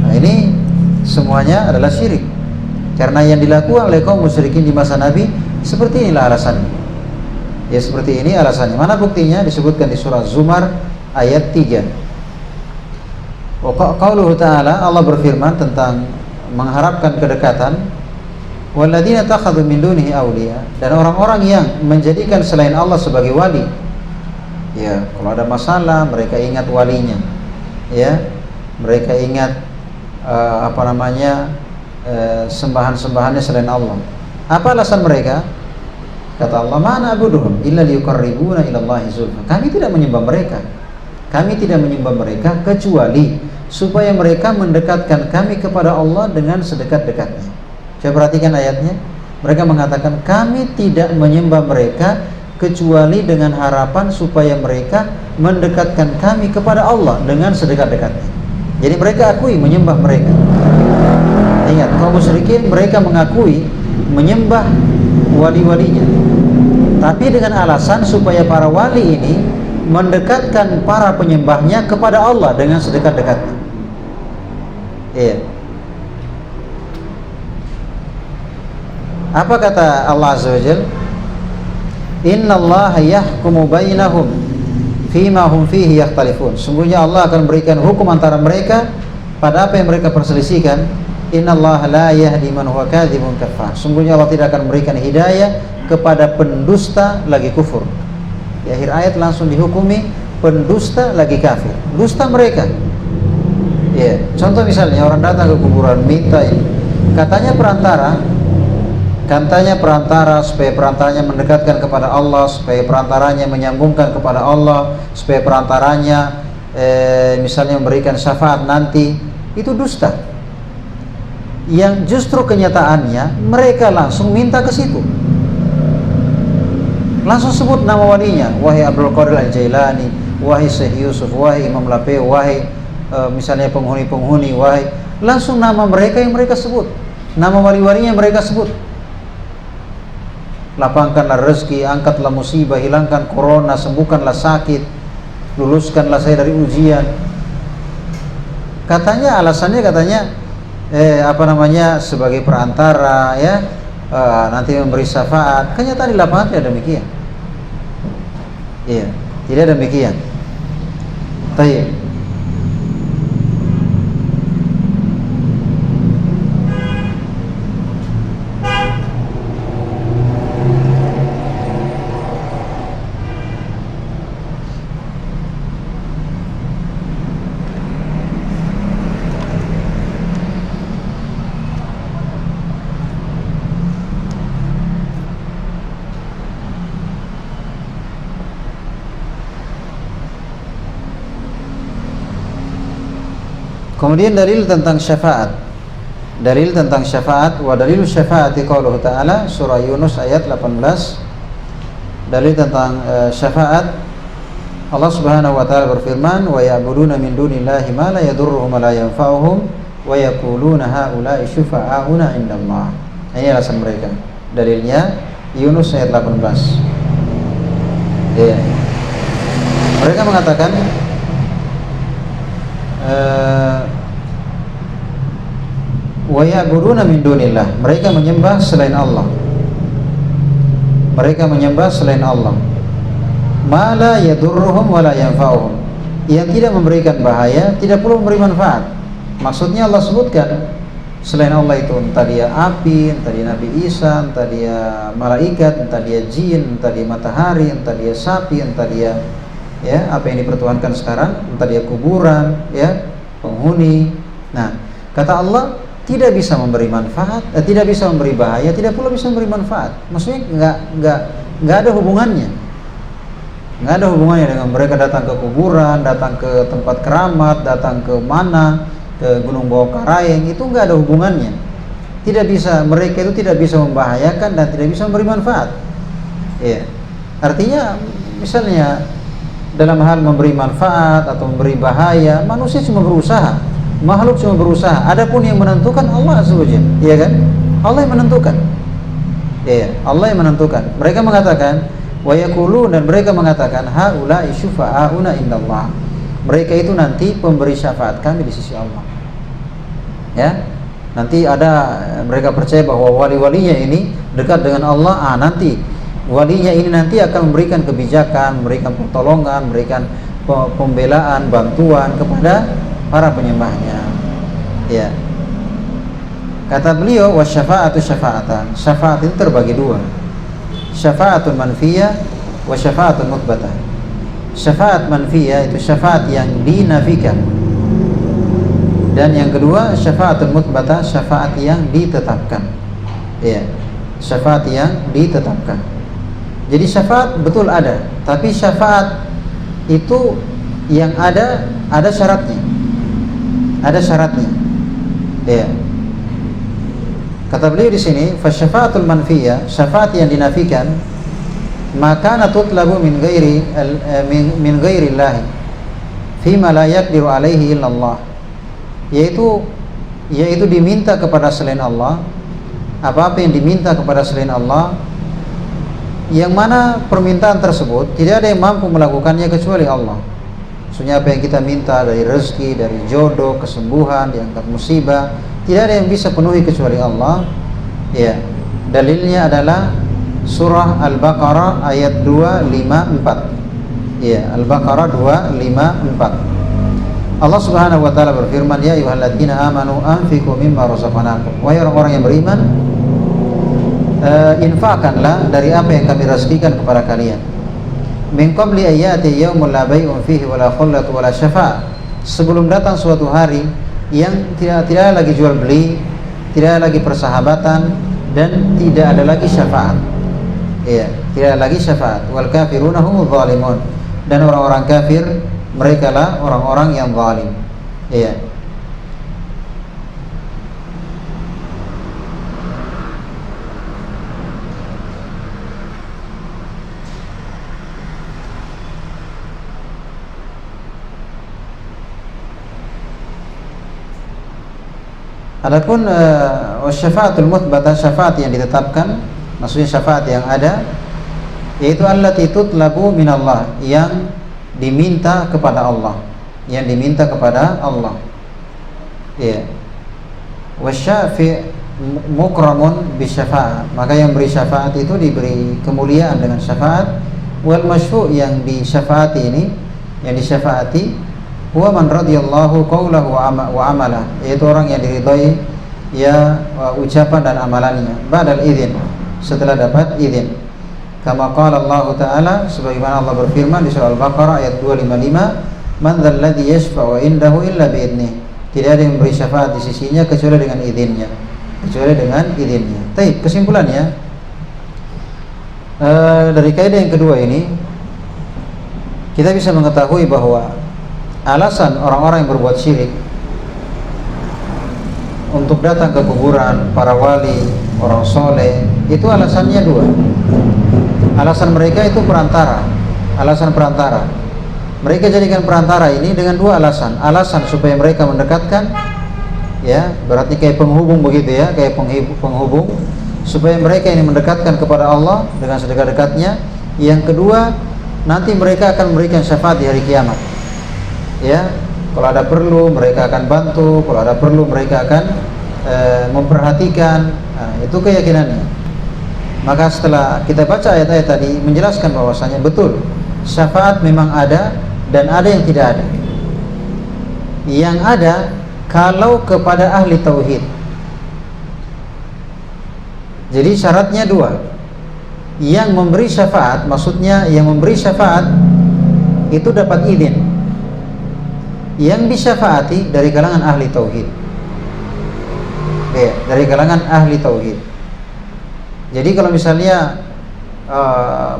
Nah, ini semuanya adalah syirik. Karena yang dilakukan oleh kaum musyrikin di masa Nabi seperti inilah alasannya. Ya, seperti ini alasannya. Mana buktinya? Disebutkan di surah Zumar ayat 3. Qauluhu ta'ala, Allah berfirman tentang mengharapkan kedekatan, walladzina takhadhu min dunihi awliya, dan orang-orang yang menjadikan selain Allah sebagai wali. Ya, kalau ada masalah mereka ingat walinya. Ya, mereka ingat sembahan-sembahannya selain Allah. Apa alasan mereka? Kata Allah, "Ma na'buduhum illa liyuqarribuna ila Allahi zulfa." Kami tidak menyembah mereka. Kami tidak menyembah mereka kecuali supaya mereka mendekatkan kami kepada Allah dengan sedekat-dekatnya. Coba perhatikan ayatnya. Mereka mengatakan kami tidak menyembah mereka kecuali dengan harapan supaya mereka mendekatkan kami kepada Allah dengan sedekat-dekatnya. Jadi mereka akui menyembah mereka. Ingat, kaum musyrikin mereka mengakui menyembah wali-walinya, tapi dengan alasan supaya para wali ini mendekatkan para penyembahnya kepada Allah dengan sedekat-dekatnya. Iya. Apa kata Allah Azza wa Jalla? Innallaha yahkumu bainahum fima hum fihi yakhtalifun. Sungguhnya Allah akan berikan hukum antara mereka pada apa yang mereka perselisihkan. Innallaha la yahdi man huwa kadzibun kafar. Sungguhnya Allah tidak akan memberikan hidayah kepada pendusta lagi kufur. Di akhir ayat langsung dihukumi pendusta lagi kafir, dusta mereka. Ya, contoh misalnya orang datang ke kuburan minta ini, katanya perantara supaya perantaranya mendekatkan kepada Allah, supaya perantaranya menyambungkan kepada Allah, supaya perantaranya misalnya memberikan syafaat nanti, itu dusta. Yang justru kenyataannya mereka langsung minta ke situ, langsung sebut nama walinya, wahai Abdul Qadir Al-Jailani, wahai Syekh Yusuf, wahai Imam Lape, wahai misalnya penghuni-penghuni, wahai, langsung nama mereka yang mereka sebut, nama wali-walinya yang mereka sebut. Lapangkanlah rezeki, angkatlah musibah, hilangkan corona, sembuhkanlah sakit, luluskanlah saya dari ujian. Katanya alasannya sebagai perantara ya, nanti memberi syafaat. Kenyataan di lapangan tidak demikian. Iya, tidak demikian. Baik. Kemudian dalil tentang syafaat. Dalil tentang syafaat, wa dalilu syafaati qauluhu ta'ala, surah Yunus ayat 18. Dalil tentang syafaat, Allah Subhanahu wa taala berfirman, wa ya'buduna min dunillahi ma la yadurruhum wa la yanfa'uhum wa yaquluna haula'i syufa'auna 'indallah. Ini alasan mereka. Dalilnya Yunus ayat 18. Ya. Mereka mengatakan wa ya'buduna min dunillah, mereka menyembah selain Allah. Mereka menyembah selain Allah. Ma la yadurruhum wa la yanfa'uhum, yang tidak memberikan bahaya, tidak pula memberi manfaat. Maksudnya Allah sebutkan selain Allah itu entah dia api, entah dia Nabi Isa, entah dia malaikat, entah dia jin, entah dia matahari, entah dia sapi, entah dia ya apa yang dipertuhankan sekarang, entah dia kuburan, ya penghuni. Nah, kata Allah tidak bisa memberi manfaat, tidak bisa memberi bahaya, tidak pula bisa memberi manfaat. Maksudnya nggak ada hubungannya, nggak ada hubungannya dengan mereka datang ke kuburan, datang ke tempat keramat, datang ke mana, ke Gunung Bawakaraeng, itu nggak ada hubungannya. Tidak bisa, mereka itu tidak bisa membahayakan dan tidak bisa memberi manfaat. Ya, artinya misalnya dalam hal memberi manfaat atau memberi bahaya, manusia cuma berusaha, makhluk cuma berusaha. Adapun yang menentukan Allah Azza wa Jalla, iya kan? Allah yang menentukan. Iya, Allah yang menentukan. Mereka mengatakan wa yaqulu, dan mereka mengatakan haula'i syufa'auna indallah. Mereka itu nanti pemberi syafaat kami di sisi Allah. Ya. Nanti ada, mereka percaya bahwa wali-walinya ini dekat dengan Allah. Nanti walinya ini nanti akan memberikan kebijakan, memberikan pertolongan, memberikan pembelaan, bantuan kepada para penyembahnya. Ya. Kata beliau, wasyafa'atu syafa'atan. Syafaat itu terbagi dua. Syafa'atun manfiyah wa syafa'atun mutbatah. Syafaat manfiyah itu syafaat yang dinafikan. Dan yang kedua, syafa'atun mutbatah, syafaat yang ditetapkan. Ya. Syafaat yang ditetapkan. Jadi syafaat betul ada, tapi syafaat itu yang ada syaratnya. Ada syaratnya. Ya. Kata beliau di sini, fa syafaatul manfiyah, syafaat yang dinafikan, maka natutlabu min ghairi Allah fi ma la yaqdiru alaihi illallah. Yaitu diminta kepada selain Allah, apa-apa yang diminta kepada selain Allah, yang mana permintaan tersebut tidak ada yang mampu melakukannya kecuali Allah. Maksudnya apa yang kita minta dari rezeki, dari jodoh, kesembuhan, diangkat musibah, tidak ada yang bisa penuhi kecuali Allah. Ya, dalilnya adalah surah Al-Baqarah ayat 254. Ya, Al-Baqarah 254. Allah Subhanahu wa taala berfirman, ya ayyuhalladzina amanu anfiqu mimma razaqnakum. Wahai orang-orang yang beriman, infakkanlah dari apa yang kami rezekikan kepada kalian. Min qabli ayati yaumul la bai'un fihi wala khullatu wala syafa'. Sebelum datang suatu hari yang tidak ada lagi jual beli, tidak ada lagi persahabatan, dan tidak ada lagi syafaat. Iya, tidak ada lagi syafaat. Wal kafiruna humudz zalimun. Dan orang-orang kafir mereka lah orang-orang yang zalim. Iya. Adapun syafaatul muthbatah, syafaat yang ditetapkan, maksudnya syafaat yang ada, yaitu allati tutlabu minallah, yang diminta kepada Allah, yang diminta kepada Allah. Ya. Wasyafi' mukramun bisyafa'ah, maka yang beri syafaat itu diberi kemuliaan dengan syafaat. Wal masyfu' yang disyafaati ini, yang disyafaati, huwa man radiyallahu qawlahu wa amalah, yaitu orang yang diridhai ya ucapan dan amalannya, ba'dal idzin, setelah dapat izin. Kama qala Allah Ta'ala, sebagaimana Allah berfirman di surah Al-Baqarah ayat 255, man dzal ladzi yashfa'u indahu illa bi'idnih, tidak ada yang memberi syafaat di sisinya kecuali dengan izinnya, kecuali dengan izinnya. Baik, kesimpulannya dari kaidah yang kedua ini kita bisa mengetahui bahwa alasan orang-orang yang berbuat syirik untuk datang ke kuburan para wali, orang soleh, itu alasannya dua. Alasan mereka itu perantara, alasan perantara. Mereka jadikan perantara ini dengan dua alasan. Alasan supaya mereka mendekatkan, ya, berarti kayak penghubung begitu ya, kayak penghubung, supaya mereka ini mendekatkan kepada Allah dengan sedekat-dekatnya. Yang kedua, nanti mereka akan memberikan syafaat di hari kiamat. Ya, kalau ada perlu mereka akan bantu, kalau ada perlu mereka akan memperhatikan. Nah, itu keyakinannya. Maka setelah kita baca ayat-ayat tadi menjelaskan bahwasanya betul syafaat memang ada dan ada yang tidak ada. Yang ada kalau kepada ahli tauhid. Jadi syaratnya dua. Yang memberi syafaat, maksudnya yang memberi syafaat itu dapat izin. Yang disyafaati dari kalangan ahli tauhid. Ya, dari kalangan ahli tauhid. Jadi kalau misalnya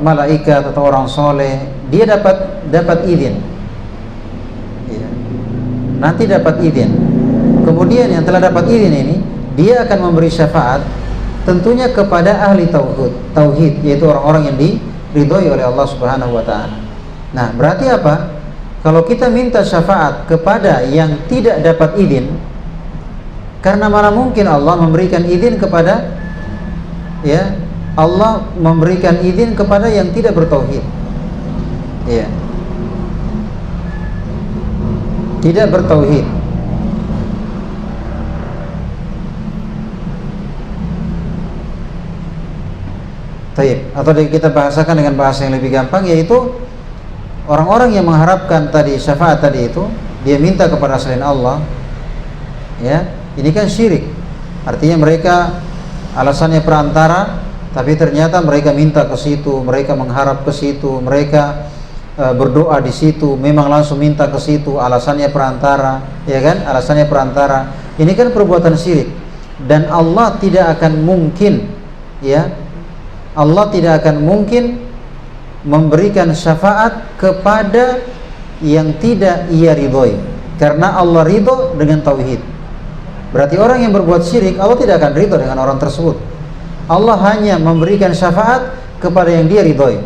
malaikat atau orang soleh, dia dapat izin. Ya. Nanti dapat izin. Kemudian yang telah dapat izin ini, dia akan memberi syafaat tentunya kepada ahli tauhid, yaitu orang-orang yang diridhoi oleh Allah Subhanahu wa taala. Nah, berarti apa? Kalau kita minta syafaat kepada yang tidak dapat izin, karena mana mungkin Allah memberikan izin kepada, ya, Allah memberikan izin kepada yang tidak bertauhid, ya, tidak bertauhid. Taib. Atau kita bahasakan dengan bahasa yang lebih gampang, yaitu orang-orang yang mengharapkan tadi syafaat tadi itu, dia minta kepada selain Allah, ya, ini kan syirik. Artinya mereka alasannya perantara, tapi ternyata mereka minta ke situ, mereka mengharap ke situ, mereka berdoa di situ, memang langsung minta ke situ, alasannya perantara, ya kan? Alasannya perantara. Ini kan perbuatan syirik, dan Allah tidak akan mungkin, ya, Allah tidak akan mungkin memberikan syafaat kepada yang tidak ia ridhoi, karena Allah ridho dengan tauhid. Berarti orang yang berbuat syirik, Allah tidak akan ridho dengan orang tersebut. Allah hanya memberikan syafaat kepada yang dia ridhoi.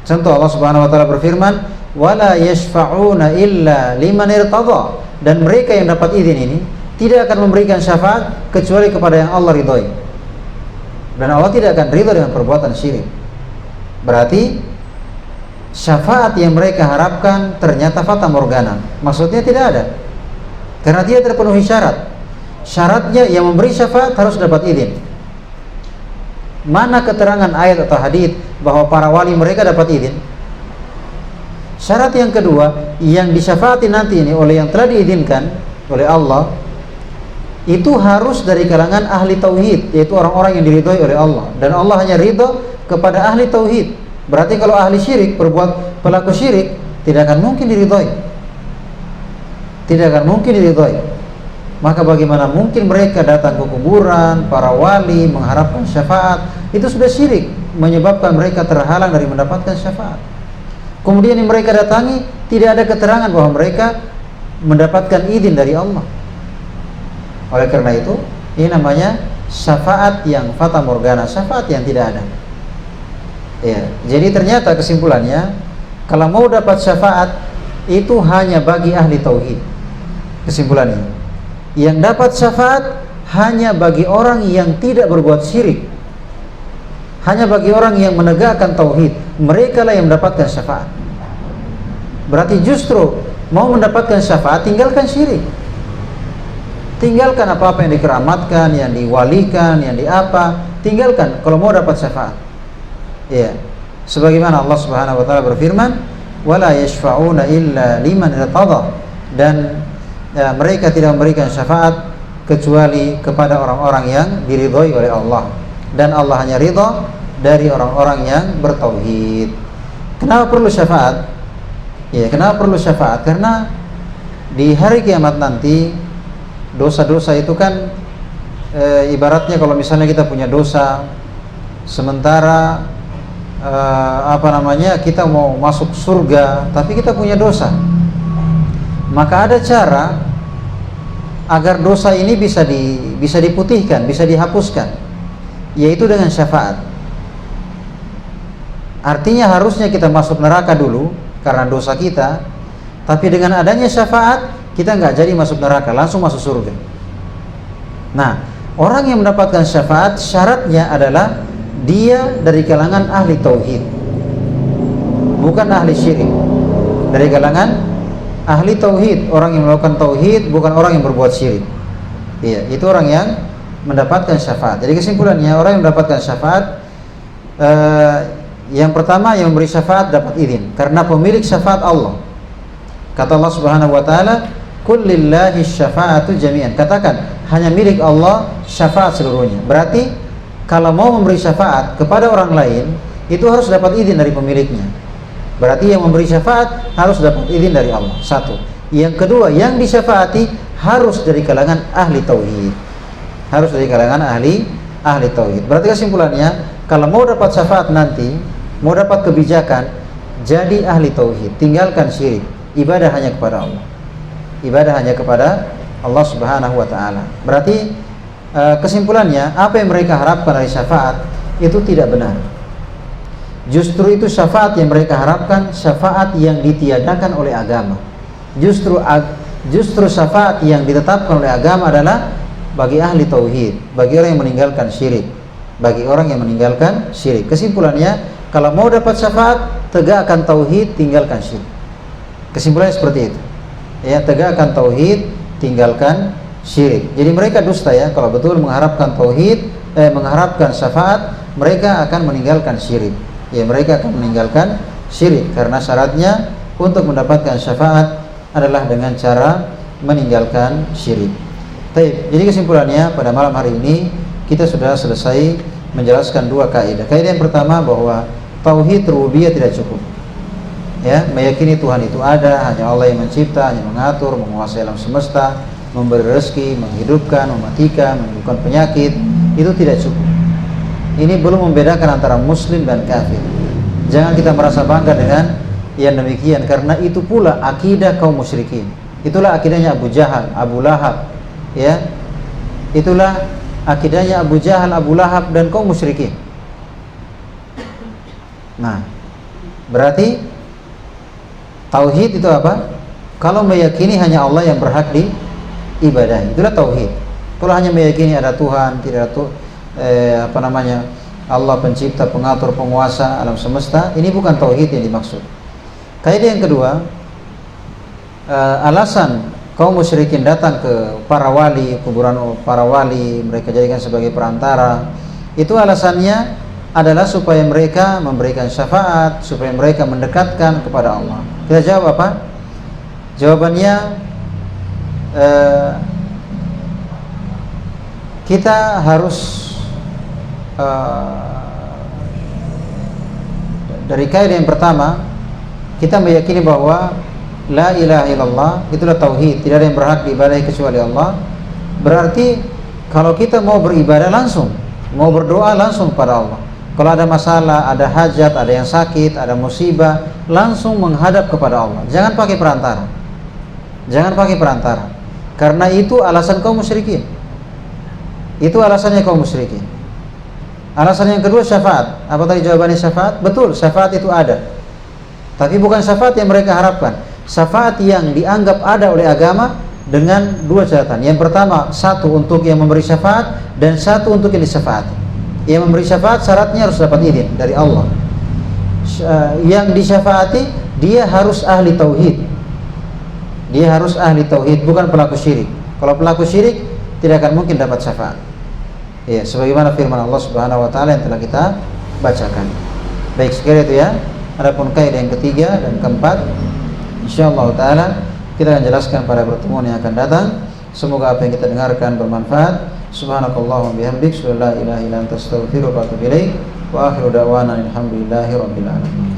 Contoh, Allah Subhanahu wa taala berfirman, "Wala yashfa'una illa liman irtadha." Dan mereka yang dapat izin ini tidak akan memberikan syafaat kecuali kepada yang Allah ridhoi. Dan Allah tidak akan ridho dengan perbuatan syirik. Berarti syafaat yang mereka harapkan ternyata fata morgana, maksudnya tidak ada, karena dia terpenuhi syarat. Syaratnya yang memberi syafaat harus dapat izin. Mana keterangan ayat atau hadis bahwa para wali mereka dapat izin? Syarat yang kedua, yang disyafaati nanti ini oleh yang telah diizinkan oleh Allah, itu harus dari kalangan ahli tauhid, yaitu orang-orang yang diridhoi oleh Allah, dan Allah hanya ridho kepada ahli tauhid. Berarti kalau ahli syirik, pelaku syirik, tidak akan mungkin diridhoi, tidak akan mungkin diridhoi. Maka bagaimana mungkin mereka datang ke kuburan, para wali, mengharapkan syafaat? Itu sudah syirik, menyebabkan mereka terhalang dari mendapatkan syafaat. Kemudian yang mereka datangi, tidak ada keterangan bahwa mereka mendapatkan izin dari Allah. Oleh karena itu, ini namanya syafaat yang fata morgana, syafaat yang tidak ada. Ya, jadi ternyata kesimpulannya, kalau mau dapat syafaat, itu hanya bagi ahli tauhid. Kesimpulannya, yang dapat syafaat hanya bagi orang yang tidak berbuat syirik, hanya bagi orang yang menegakkan tauhid. Mereka lah yang mendapatkan syafaat. Berarti justru mau mendapatkan syafaat, tinggalkan syirik, tinggalkan apa-apa yang dikeramatkan, yang diwalikan, yang diapa, tinggalkan kalau mau dapat syafaat. Ya, sebagaimana Allah Subhanahu wa taala berfirman, wala yashfa'una illa liman irtada, dan mereka tidak memberikan syafaat kecuali kepada orang-orang yang diridhoi oleh Allah, dan Allah hanya ridha dari orang-orang yang bertauhid. Kenapa perlu syafaat? Ya, kenapa perlu syafaat? Karena di hari kiamat nanti dosa-dosa itu kan ibaratnya kalau misalnya kita punya dosa, sementara kita mau masuk surga tapi kita punya dosa, maka ada cara agar dosa ini bisa diputihkan, bisa dihapuskan, yaitu dengan syafaat. Artinya harusnya kita masuk neraka dulu karena dosa kita, tapi dengan adanya syafaat kita nggak jadi masuk neraka, langsung masuk surga. Nah, orang yang mendapatkan syafaat syaratnya adalah dia dari kalangan ahli tauhid, bukan ahli syirik. Dari kalangan ahli tauhid, orang yang melakukan tauhid, bukan orang yang berbuat syirik. Iya, itu orang yang mendapatkan syafaat. Jadi kesimpulannya, orang yang mendapatkan syafaat, yang pertama yang memberi syafaat dapat izin, karena pemilik syafaat Allah. Kata Allah Subhanahu wa taala, "Qul lillahi syafa'atu jami'an." Katakan, hanya milik Allah syafaat seluruhnya. Berarti kalau mau memberi syafaat kepada orang lain, itu harus dapat izin dari pemiliknya. Berarti yang memberi syafaat harus dapat izin dari Allah. Satu. Yang kedua, yang disyafaati harus dari kalangan ahli tauhid. Harus dari kalangan ahli tauhid. Berarti kesimpulannya, kalau mau dapat syafaat nanti, mau dapat kebijakan, jadi ahli tauhid, tinggalkan syirik. Ibadah hanya kepada Allah. Ibadah hanya kepada Allah Subhanahu wa taala. Berarti kesimpulannya, apa yang mereka harapkan dari syafaat itu tidak benar. Justru itu syafaat yang mereka harapkan, syafaat yang ditiadakan oleh agama. Justru syafaat yang ditetapkan oleh agama adalah bagi ahli tauhid, bagi orang yang meninggalkan syirik, bagi orang yang meninggalkan syirik. Kesimpulannya, kalau mau dapat syafaat, tegakkan tauhid, tinggalkan syirik. Kesimpulannya seperti itu. Ya, tegakkan tauhid, tinggalkan syirik. Jadi mereka dusta ya, kalau betul mengharapkan tauhid, mengharapkan syafaat, mereka akan meninggalkan syirik. Ya, mereka akan meninggalkan syirik karena syaratnya untuk mendapatkan syafaat adalah dengan cara meninggalkan syirik. Baik, jadi kesimpulannya pada malam hari ini kita sudah selesai menjelaskan dua kaidah. Kaidah yang pertama bahwa tauhid rububiyah tidak cukup. Ya, meyakini Tuhan itu ada, hanya Allah yang mencipta, hanya mengatur, menguasai alam semesta, memberi rezeki, menghidupkan, mematikan, menyembuhkan penyakit, itu tidak cukup. Ini belum membedakan antara muslim dan kafir. Jangan kita merasa bangga dengan yang demikian, karena itu pula akidah kaum musyrikin. Itulah akidahnya Abu Jahal, Abu Lahab, ya. Itulah akidahnya Abu Jahal, Abu Lahab dan kaum musyrikin. Nah, berarti tauhid itu apa? Kalau meyakini hanya Allah yang berhak diibadahi, itulah tauhid. Kalau hanya meyakini ada Tuhan, tidak ada Allah pencipta, pengatur, penguasa alam semesta, ini bukan tauhid yang dimaksud. Kaidah yang kedua, alasan kaum musyrikin datang ke para wali, kuburan para wali, mereka jadikan sebagai perantara, itu alasannya adalah supaya mereka memberikan syafaat, supaya mereka mendekatkan kepada Allah. Kita jawab apa? Jawabannya, kita harus dari kaidah yang pertama, kita meyakini bahwa la ilaha illallah, itulah tauhid, tidak ada yang berhak diibadahi kecuali Allah. Berarti kalau kita mau beribadah langsung, mau berdoa langsung kepada Allah. Kalau ada masalah, ada hajat, ada yang sakit, ada musibah, langsung menghadap kepada Allah. Jangan pakai perantara. Jangan pakai perantara. Karena itu alasan kaum musyrikin. Itu alasannya kaum musyrikin. Alasan yang kedua syafaat. Apa tadi jawabannya syafaat? Betul, syafaat itu ada. Tapi bukan syafaat yang mereka harapkan. Syafaat yang dianggap ada oleh agama dengan dua catatan. Yang pertama, satu untuk yang memberi syafaat dan satu untuk yang disyafaati. Yang memberi syafaat syaratnya harus dapat izin dari Allah. Yang disyafaati dia harus ahli tauhid. Dia harus ahli tauhid, bukan pelaku syirik. Kalau pelaku syirik tidak akan mungkin dapat syafaat. Ya, sebagaimana firman Allah Subhanahu wa taala yang telah kita bacakan. Baik, sekali itu ya. Adapun kaidah yang ketiga dan keempat, insyaallah taala kita akan jelaskan pada pertemuan yang akan datang. Semoga apa yang kita dengarkan bermanfaat. Subhanakallahumma bihamdik, la ilaha illa anta astaghfiruka wa atubu ilaik. Wa akhiru da'wana alhamdulillahi rabbil alamin.